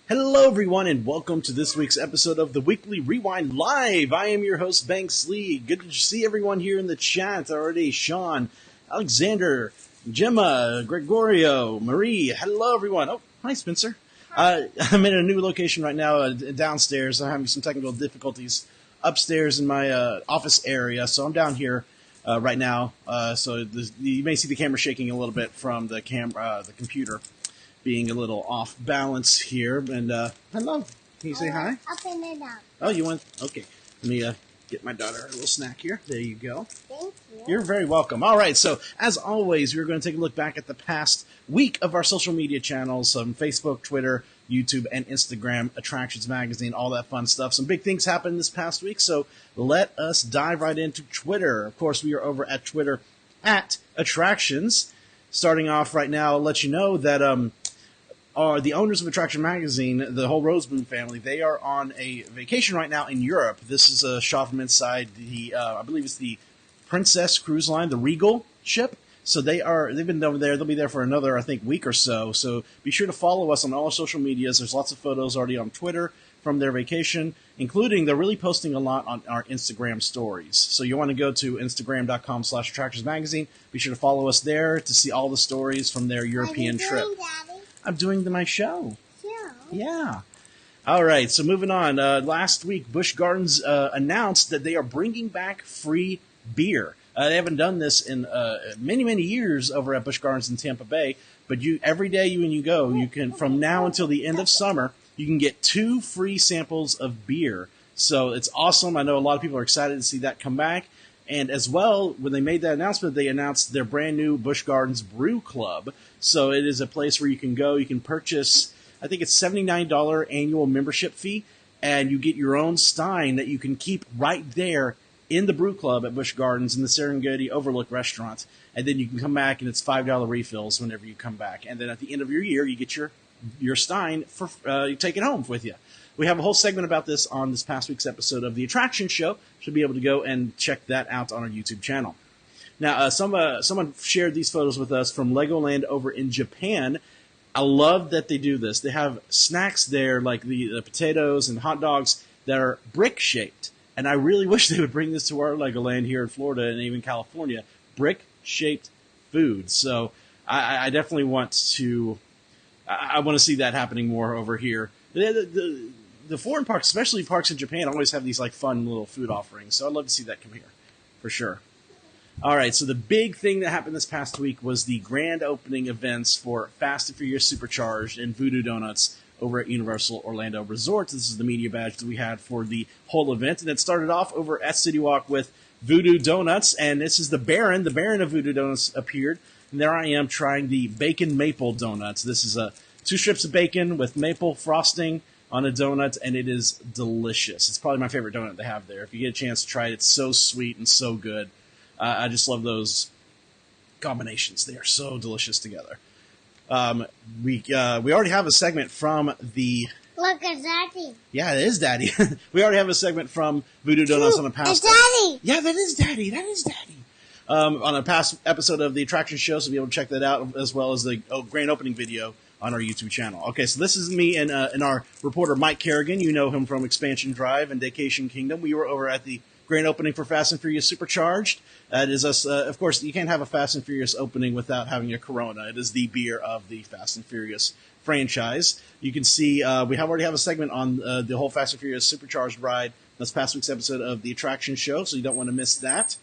Hello, everyone, and welcome to this week's episode of the Weekly Rewind Live. I am your host, Banks Lee. Good to see everyone here in the chat already. Sean, Alexander, Gemma, Gregorio, Marie. Hello, everyone. Oh, hi, Spencer. I'm in a new location right now, downstairs. I'm having some technical difficulties upstairs in my office area, so I'm down here right now. You may see the camera shaking a little bit from the computer being a little off balance here. And hello, can you say hi? Open it up. Oh, you want? Okay, let me get my daughter a little snack here. There you go. Thank you. You're very welcome. All right, so as always, we're going to take a look back at the past week of our social media channels, Facebook, Twitter, YouTube, and Instagram, Attractions Magazine, all that fun stuff. Some big things happened this past week, so let us dive right into Twitter. Of course, we are over at Twitter at Attractions. Starting off right now, I'll let you know that are the owners of Attraction Magazine, the whole Roseboom family. They are on a vacation right now in Europe. This is a shot from inside the, I believe it's the Princess Cruise Line, the Regal ship. So they've been over there. They'll be there for another, I think, week or so. So be sure to follow us on all our social medias. There's lots of photos already on Twitter from their vacation, including they're really posting a lot on our Instagram stories. So you want to go to instagram.com/attractionsmagazine. Be sure to follow us there to see all the stories from their European trip. Daddy? I'm doing my show. Yeah. Yeah. All right, so moving on. Last week, Busch Gardens announced that they are bringing back free beer. They haven't done this in many, many years over at Busch Gardens in Tampa Bay, but every day when you go, you can, from now until the end of summer, you can get 2 free samples of beer. So it's awesome. I know a lot of people are excited to see that come back. And as well, when they made that announcement, they announced their brand new Busch Gardens Brew Club. So it is a place where you can go. You can purchase, I think it's $79 annual membership fee, and you get your own stein that you can keep right there in the Brew Club at Busch Gardens in the Serengeti Overlook restaurant. And then you can come back, and it's $5 refills whenever you come back. And then at the end of your year, you get your stein for you take it home with you. We have a whole segment about this on this past week's episode of The Attraction Show. Should be able to go and check that out on our YouTube channel. Now, someone shared these photos with us from Legoland over in Japan. I love that they do this. They have snacks there, like the potatoes and hot dogs that are brick-shaped. And I really wish they would bring this to our Legoland here in Florida and even California. Brick-shaped food. So I definitely want to see that happening more over here. The foreign parks, especially parks in Japan, always have these like fun little food offerings. So I'd love to see that come here, for sure. All right, so the big thing that happened this past week was the grand opening events for Fast and Furious Supercharged and Voodoo Donuts over at Universal Orlando Resort. This is the media badge that we had for the whole event, and it started off over at City Walk with Voodoo Donuts, and this is the Baron of Voodoo Donuts appeared, and there I am trying the Bacon Maple Donuts. This is 2 strips of bacon with maple frosting on a donut, and it is delicious. It's probably my favorite donut they have there. If you get a chance to try it, it's so sweet and so good. I just love those combinations. They are so delicious together. We already have a segment from the... Look, it's Daddy. Yeah, it is Daddy. We already have a segment from Voodoo Donuts on a past... It's Daddy. Yeah, that is Daddy. That is Daddy. On a past episode of the Attraction Show, so be able to check that out, as well as the grand opening video on our YouTube channel. Okay, so this is me and our reporter Mike Kerrigan. You know him from Expansion Drive and Vacation Kingdom. We were over at the grand opening for Fast and Furious Supercharged. It is us. Of course, you can't have a Fast and Furious opening without having a Corona. It is the beer of the Fast and Furious franchise. You can see we already have a segment on the whole Fast and Furious Supercharged ride. That's past week's episode of the Attraction Show, so you don't want to miss that.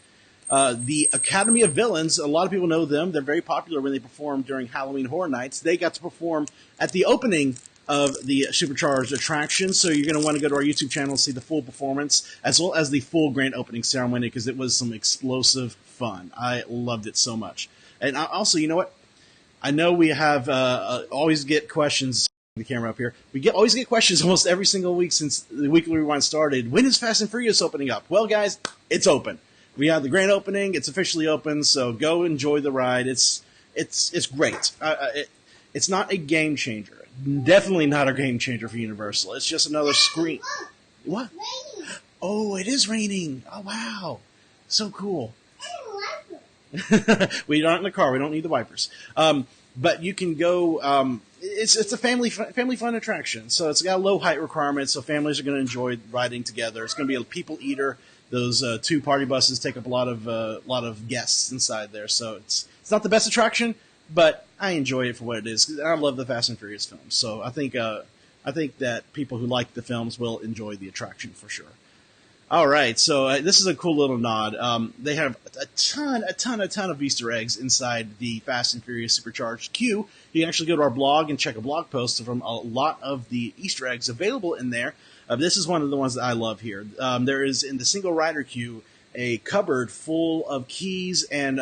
The Academy of Villains, a lot of people know them. They're very popular when they perform during Halloween Horror Nights. They got to perform at the opening of the Supercharged attraction, so you're going to want to go to our YouTube channel and see the full performance, as well as the full grand opening ceremony, because it was some explosive fun. I loved it so much. And also, you know what? I know we have always get questions. The camera up here. Always get questions almost every single week since the Weekly Rewind started. When is Fast and Furious opening up? Well, guys, it's open. We have the grand opening. It's officially open, so go enjoy the ride. It's great. It's not a game changer. Definitely not a game changer for Universal. It's just another screen. What? Oh, it is raining. Oh, wow. So cool. We aren't in the car. We don't need the wipers. but you can go. It's a family fun attraction, so it's got low height requirements, so families are going to enjoy riding together. It's going to be a people eater. Those two party buses take up a lot of guests inside there, so it's not the best attraction, but I enjoy it for what it is. I love the Fast and Furious films, so I think that people who like the films will enjoy the attraction for sure. All right, so this is a cool little nod. They have a ton of Easter eggs inside the Fast and Furious Supercharged queue. You can actually go to our blog and check a blog post from a lot of the Easter eggs available in there. This is one of the ones that I love here. There is, in the single rider queue, a cupboard full of keys and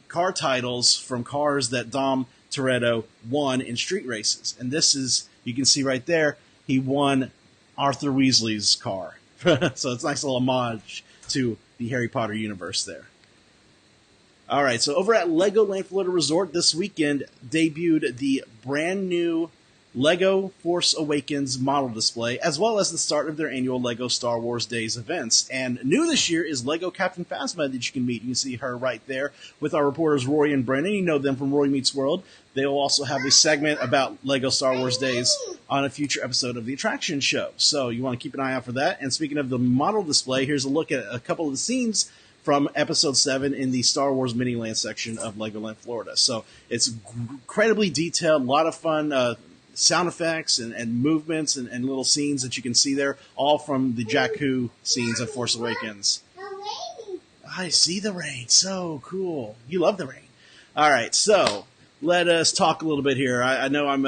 car titles from cars that Dom Toretto won in street races. And this is, you can see right there, he won Arthur Weasley's car. So it's a nice little homage to the Harry Potter universe there. All right, so over at Legoland Florida Resort this weekend debuted the brand new Lego Force Awakens model display, as well as the start of their annual Lego Star Wars Days events. And new this year is Lego Captain Phasma that you can meet. You can see her right there with our reporters Rory and Brennan. You know them from Rory Meets World. They will also have a segment about Lego Star Wars Days on a future episode of the Attraction Show. So you want to keep an eye out for that. And speaking of the model display, here's a look at a couple of the scenes from Episode 7 in the Star Wars Miniland section of Legoland Florida. So it's incredibly detailed, a lot of fun sound effects and movements and little scenes that you can see there, all from the Jakku scenes of Force Awakens. I see the rain. So cool. You love the rain. All right, so let us talk a little bit here. I know I've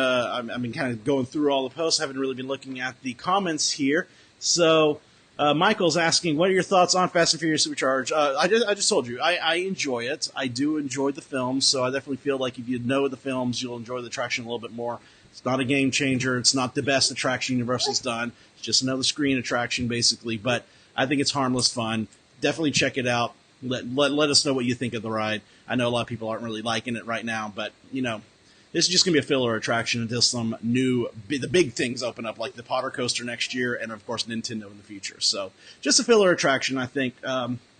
been kind of going through all the posts. I haven't really been looking at the comments here. So Michael's asking, what are your thoughts on Fast and Furious Supercharged? I just told you, I enjoy it. I do enjoy the films, so I definitely feel like if you know the films, you'll enjoy the attraction a little bit more. It's not a game changer. It's not the best attraction Universal's done. It's just another screen attraction, basically. But I think it's harmless fun. Definitely check it out. Let us know what you think of the ride. I know a lot of people aren't really liking it right now, but, you know, this is just going to be a filler attraction until some new, the big things open up, like the Potter Coaster next year and, of course, Nintendo in the future. So just a filler attraction, I think.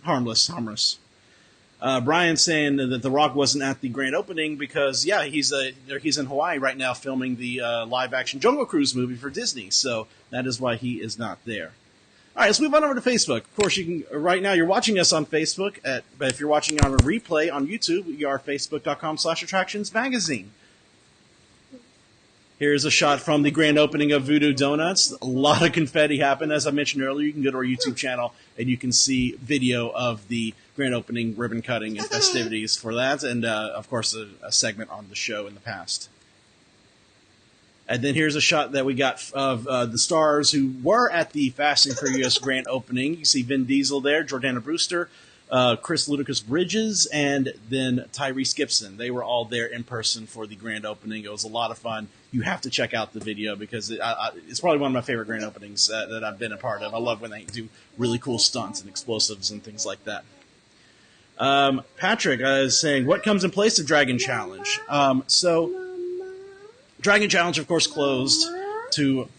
Harmless. Brian saying that The Rock wasn't at the grand opening because, yeah, he's in Hawaii right now filming the live-action Jungle Cruise movie for Disney, so that is why he is not there. All right, let's move on over to Facebook. Of course, you can right now you're watching us on Facebook, but if you're watching on a replay on YouTube, we are facebook.com/attractionsmagazine. Here's a shot from the grand opening of Voodoo Donuts. A lot of confetti happened. As I mentioned earlier, you can go to our YouTube channel and you can see video of the grand opening ribbon cutting and festivities for that, and of course a segment on the show in the past. And then here's a shot that we got of the stars who were at the Fast and Furious grand opening. You see Vin Diesel there, Jordana Brewster, Chris Ludacris Bridges, and then Tyrese Gibson. They were all there in person for the grand opening. It was a lot of fun. You have to check out the video because it's probably one of my favorite grand openings that I've been a part of. I love when they do really cool stunts and explosives and things like that. Patrick is saying, what comes in place of Dragon Challenge? So Dragon Challenge, of course, closed to...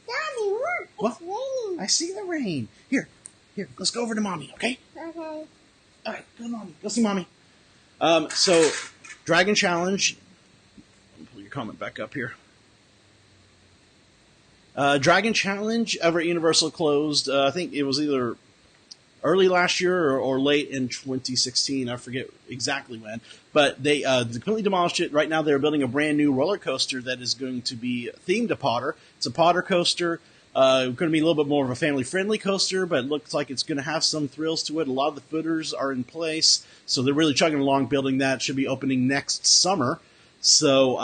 Daddy, look, What? it's raining. I see the rain. Here, let's go over to Mommy, okay? Okay. All right, go to Mommy. Go see Mommy. So, Dragon Challenge... Let me pull your comment back up here. Dragon Challenge over at Universal closed, I think it was either early last year or late in 2016. I forget exactly when. But they completely demolished it. Right now they're building a brand new roller coaster that is going to be themed to Potter. It's a Potter coaster. Going to be a little bit more of a family-friendly coaster, but it looks like it's going to have some thrills to it. A lot of the footers are in place, so they're really chugging along building that. Should be opening next summer. So,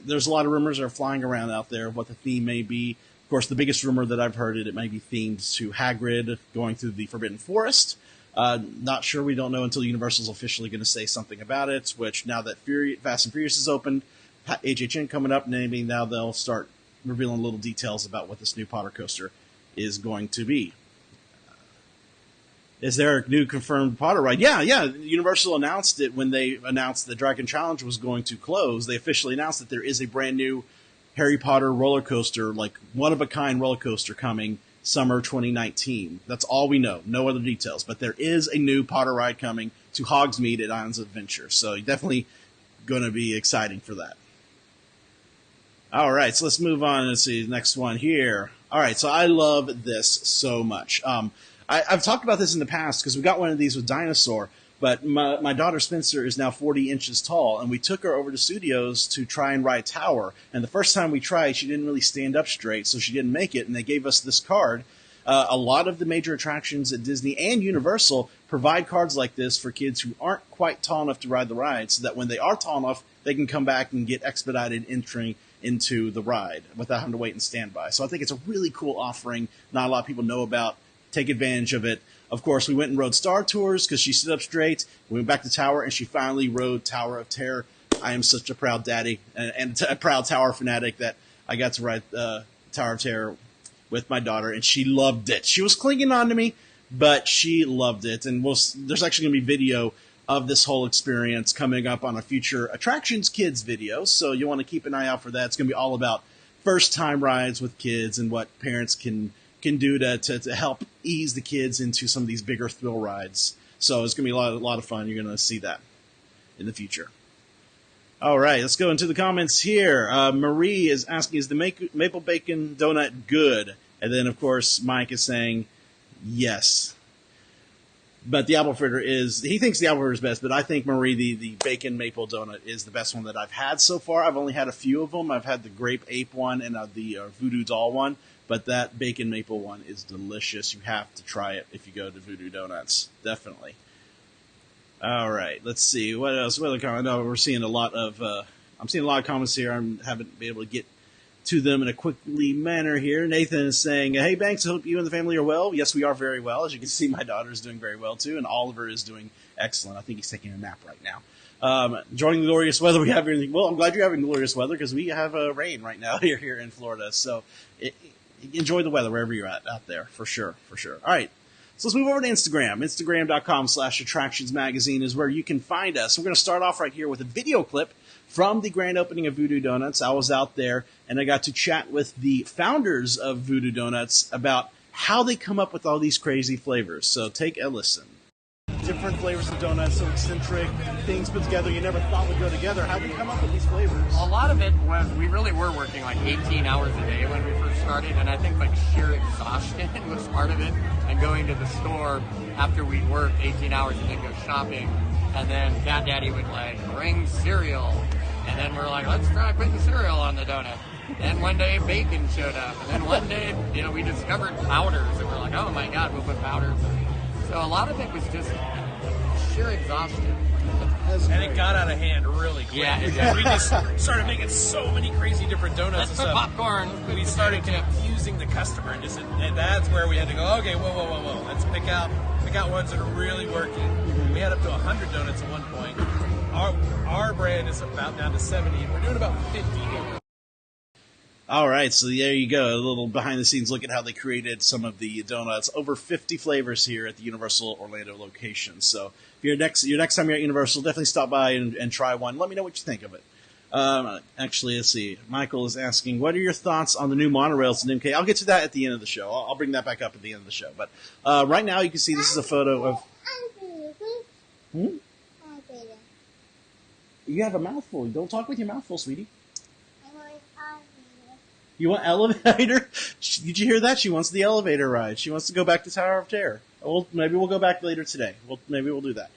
there's a lot of rumors that are flying around out there of what the theme may be. Of course, the biggest rumor that I've heard it may be themed to Hagrid going through the Forbidden Forest. Not sure. We don't know until Universal's officially going to say something about it, which now that Fast and Furious is opened, HHN coming up, naming now they'll start revealing little details about what this new Potter coaster is going to be. Is there a new confirmed Potter ride? Yeah. Universal announced it when they announced the Dragon Challenge was going to close. They officially announced that there is a brand new Harry Potter roller coaster, like one-of-a-kind roller coaster coming summer 2019. That's all we know. No other details. But there is a new Potter ride coming to Hogsmeade at Islands of Adventure. So you definitely going to be exciting for that. All right, so let's move on. Let's see the next one here. All right, so I love this so much. I've talked about this in the past because we got one of these with Dinosaur, but my daughter Spencer is now 40 inches tall, and we took her over to Studios to try and ride Tower. And the first time we tried, she didn't really stand up straight, so she didn't make it, and they gave us this card. A lot of the major attractions at Disney and Universal provide cards like this for kids who aren't quite tall enough to ride the ride, so that when they are tall enough, they can come back and get expedited entry into the ride without having to wait and stand by. So I think it's a really cool offering. Not a lot of people know about. Take advantage of it. Of course, we went and rode Star Tours because she stood up straight. We went back to Tower, and she finally rode Tower of Terror. I am such a proud daddy and a proud Tower fanatic that I got to ride Tower of Terror with my daughter, and she loved it. She was clinging on to me, but she loved it. And there's actually going to be video of this whole experience coming up on a future Attractions Kids video, so you want to keep an eye out for that. It's going to be all about first-time rides with kids and what parents can do to help ease the kids into some of these bigger thrill rides. So it's going to be a lot of fun. You're going to see that in the future. All right, let's go into the comments here. Marie is asking, is the maple bacon donut good? And then, of course, Mike is saying yes. But the apple fritter he thinks the apple fritter is best, but I think, Marie, the bacon maple donut is the best one that I've had so far. I've only had a few of them. I've had the grape ape one and the voodoo doll one, but that bacon maple one is delicious. You have to try it if you go to Voodoo Donuts. Definitely. All right, let's see. What else? What other comment? No, we're seeing a lot of, I'm seeing a lot of comments here. I haven't been able to get to them in a quickly manner here. Nathan is saying, hey, Banks, I hope you and the family are well. Yes, we are very well. As you can see, my daughter is doing very well, too, and Oliver is doing excellent. I think he's taking a nap right now. Enjoying the glorious weather we have here. Well, I'm glad you're having glorious weather because we have rain right now here in Florida. So enjoy the weather wherever you're out there, for sure, for sure. All right. So let's move over to Instagram. Instagram.com/attractionsmagazine is where you can find us. We're going to start off right here with a video clip from the grand opening of Voodoo Donuts. I was out there, and I got to chat with the founders of Voodoo Donuts about how they come up with all these crazy flavors. So take a listen. Different flavors of donuts, so eccentric, things put together you never thought would go together. How do you come up with these flavors? A lot of it was, we really were working like 18 hours a day when we first started, and I think like sheer exhaustion was part of it, and going to the store after we'd worked 18 hours and then go shopping, and then Cat Daddy would like bring cereal, and then we're like, let's try putting cereal on the donut. Then one day bacon showed up, and then one day, we discovered powders, and we're like, oh my god, we'll put powders in. So a lot of it was just sheer exhaustion. And it got out of hand really quick. Yeah, Because we just started making so many crazy different donuts Let's and put stuff. popcorn. We started confusing the customer, and that's where we had to go, okay, whoa. Let's pick out ones that are really working. We had up to 100 donuts at one point. Our brand is about down to 70, and we're doing about 50 here. All right, so there you go. A little behind-the-scenes look at how they created some of the donuts. Over 50 flavors here at the Universal Orlando location. So if your next time you're at Universal, definitely stop by and try one. Let me know what you think of it. Actually, let's see. Michael is asking, what are your thoughts on the new monorails in MK? I'll get to that at the end of the show. I'll bring that back up at the end of the show. But right now, you can see this is a photo of... You have a mouthful. Don't talk with your mouth full, sweetie. You want elevator? Did you hear that? She wants the elevator ride. She wants to go back to Tower of Terror. Maybe we'll go back later today. Maybe we'll do that.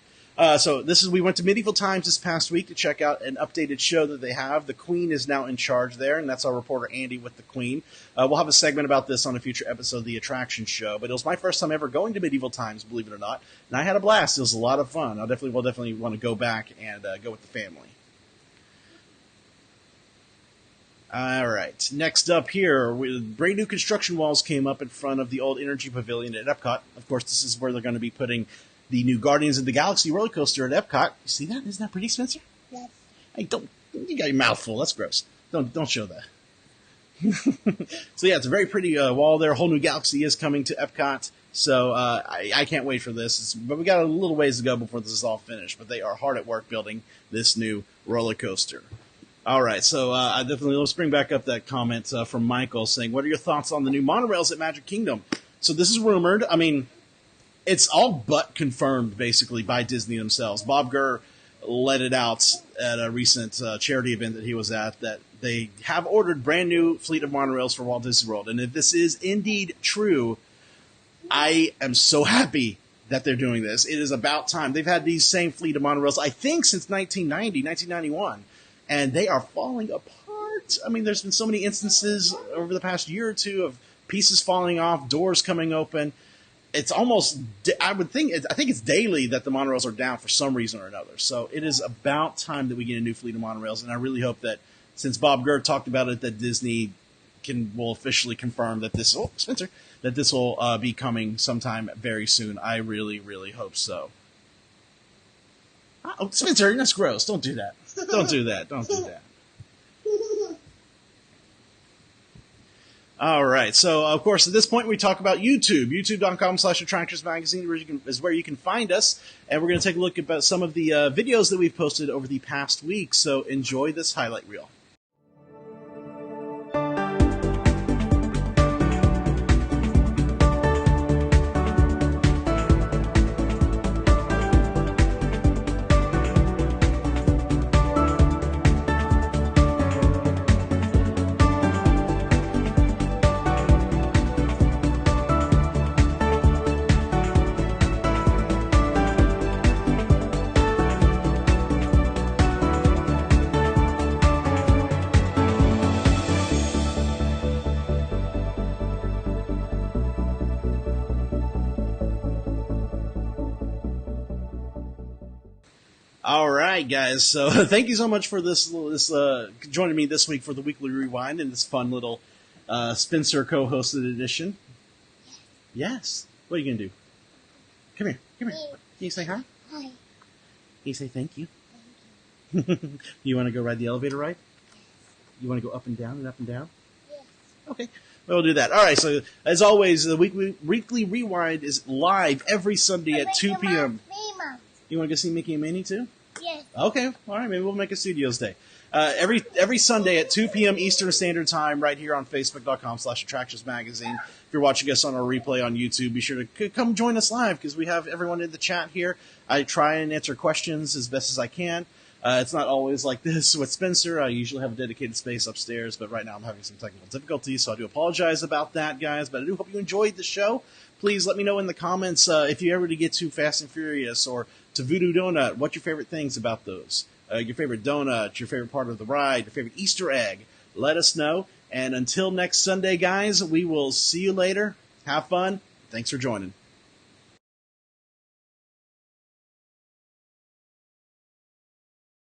So we went to Medieval Times this past week to check out an updated show that they have. The Queen is now in charge there, and that's our reporter Andy with the Queen. We'll have a segment about this on a future episode of the Attraction Show. But it was my first time ever going to Medieval Times, believe it or not, and I had a blast. It was a lot of fun. We'll definitely want to go back and go with the family. All right. Next up here, brand new construction walls came up in front of the old Energy Pavilion at Epcot. Of course, this is where they're going to be putting the new Guardians of the Galaxy roller coaster at Epcot. You see that? Isn't that pretty, Spencer? Yes. Hey, you got your mouth full. That's gross. Don't show that. So yeah, it's a very pretty wall there. A whole new galaxy is coming to Epcot. So I can't wait for this. But we got a little ways to go before this is all finished. But they are hard at work building this new roller coaster. All right, so let's bring back up that comment from Michael saying, what are your thoughts on the new monorails at Magic Kingdom? So this is rumored. I mean, it's all but confirmed, basically, by Disney themselves. Bob Gurr let it out at a recent charity event that he was at that they have ordered brand new fleet of monorails for Walt Disney World. And if this is indeed true, I am so happy that they're doing this. It is about time. They've had these same fleet of monorails, I think, since 1991, and they are falling apart. I mean, there's been so many instances over the past year or two of pieces falling off, doors coming open. It's almost, I think it's daily that the monorails are down for some reason or another. So it is about time that we get a new fleet of monorails, and I really hope that since Bob Gurr talked about it, that Disney will officially confirm that this, that this will be coming sometime very soon. I really, really hope so. Oh, Spencer, that's gross. Don't do that. Don't do that. Don't do that. All right. So, of course, at this point, we talk about YouTube. YouTube.com/Attractors Magazine is where you can find us. And we're going to take a look at some of the videos that we've posted over the past week. So enjoy this highlight reel. All right, guys. So thank you so much for this joining me this week for the Weekly Rewind and this fun little Spencer co-hosted edition. Yes. What are you gonna do? Come here. Come here. Can you say hi? Hi. Can you say thank you? You want to go ride the elevator ride? You want to go up and down and up and down? Yes. Okay. We'll do that. All right. So as always, the Weekly Rewind is live every Sunday at 2 p.m. You want to go see Mickey and Minnie too? Yes. Okay. All right. Maybe we'll make a Studios Day. Every Sunday at 2 p.m. Eastern Standard Time right here on Facebook.com/Attractions Magazine. If you're watching us on our replay on YouTube, be sure to come join us live because we have everyone in the chat here. I try and answer questions as best as I can. It's not always like this with Spencer. I usually have a dedicated space upstairs, but right now I'm having some technical difficulties, so I do apologize about that, guys. But I do hope you enjoyed the show. Please let me know in the comments if you ever get to Fast and Furious or to Voodoo Donut, what's your favorite things about those? Your favorite donut, your favorite part of the ride, your favorite Easter egg. Let us know. And until next Sunday, guys, we will see you later. Have fun. Thanks for joining.